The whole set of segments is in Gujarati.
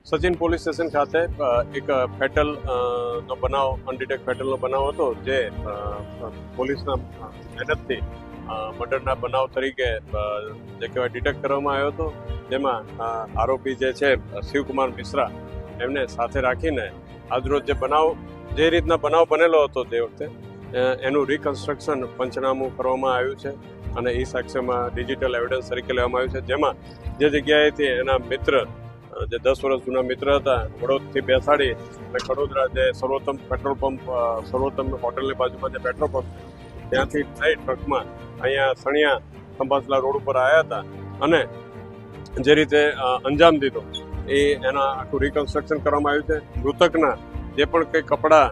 સચિન પોલીસ સ્ટેશન ખાતે એક ફેટલ નો બનાવ, અનડિટેક ફેટલનો બનાવ હતો, જે પોલીસના મહેનતથી મર્ડરના બનાવ તરીકે જે કહેવાય ડિટેક્ટ કરવામાં આવ્યો હતો. જેમાં આરોપી જે છે શિવકુમાર મિશ્રા, એમને સાથે રાખીને આજરોજ જે રીતના બનાવ બનેલો હતો તે વખતે એનું રિકન્સ્ટ્રક્શન પંચનામું કરવામાં આવ્યું છે અને એ સાક્ષ્યમાં ડિજિટલ એવિડન્સ તરીકે લેવામાં આવ્યું છે. જેમાં જે જગ્યાએથી એના મિત્ર, જે 10 વર્ષ જૂના મિત્ર હતા, વડોદથી બેસાડી અને ખડોદરા જે સર્વોત્તમ પેટ્રોલ પંપ, સર્વોત્તમ હોટલની બાજુમાં જે પેટ્રોલ પંપ છે ત્યાંથી લઈ ટ્રકમાં અહીંયા સણિયા ખંભાસલા રોડ ઉપર આવ્યા હતા અને જે રીતે અંજામ દીધો એના આખું રિકન્સ્ટ્રક્શન કરવામાં આવ્યું છે. મૃતકના જે પણ કંઈ કપડાં,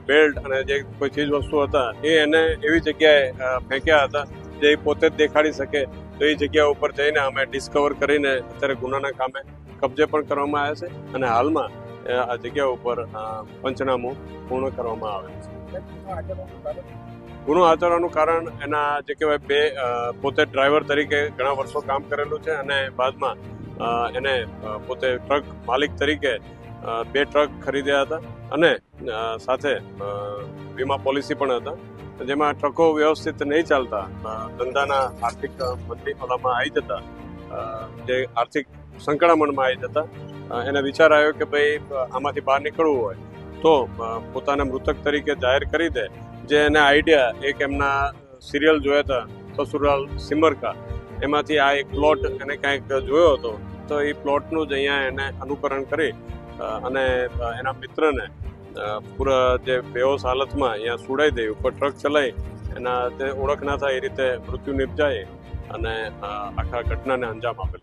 બેલ્ટ અને જે કોઈ ચીજ વસ્તુ હતા એને એવી જગ્યાએ ફેંક્યા હતા જે પોતે જ દેખાડી શકે. તો એ જગ્યા ઉપર જઈને અમે ડિસ્કવર કરીને અત્યારે ગુનાના કામે કબજે પણ કરવામાં આવ્યા છે અને હાલમાં આ જગ્યા ઉપર પંચનામું પૂર્ણ કરવામાં આવે છે. ગુનો આચરવાનું કારણ એના જે કહેવાય પોતે ડ્રાઈવર તરીકે ઘણા વર્ષો કામ કરેલું છે અને બાદમાં એને પોતે ટ્રક માલિક તરીકે 2 ટ્રક ખરીદ્યા હતા અને સાથે વીમા પોલિસી પણ હતા. જેમાં ટ્રકો વ્યવસ્થિત નહીં ચાલતા ધંધાના આર્થિક મંદીમાં આવી જતા, જે આર્થિક સંકળામણમાં આવી જતા એને વિચાર આવ્યો કે ભાઈ આમાંથી બહાર નીકળવું હોય તો પોતાના મૃતક તરીકે જાહેર કરી દે. જે એને આઈડિયા એક એમના સિરિયલ જોયા હતા સસુરાલ સિમરકા, એમાંથી આ એક પ્લોટ એને કાંઈક જોયો હતો, તો એ પ્લોટનું જ અહીંયા એને અનુકરણ કરી અને એના મિત્રને પૂરા જે બેહોશ હાલતમાં અહીંયા સુડાઈ દઈ, ઉપર ટ્રક ચલાવી એના જે ઓળખ ના થાય એ રીતે મૃત્યુ નિપજાય અને આખા ઘટનાને અંજામ આપેલ.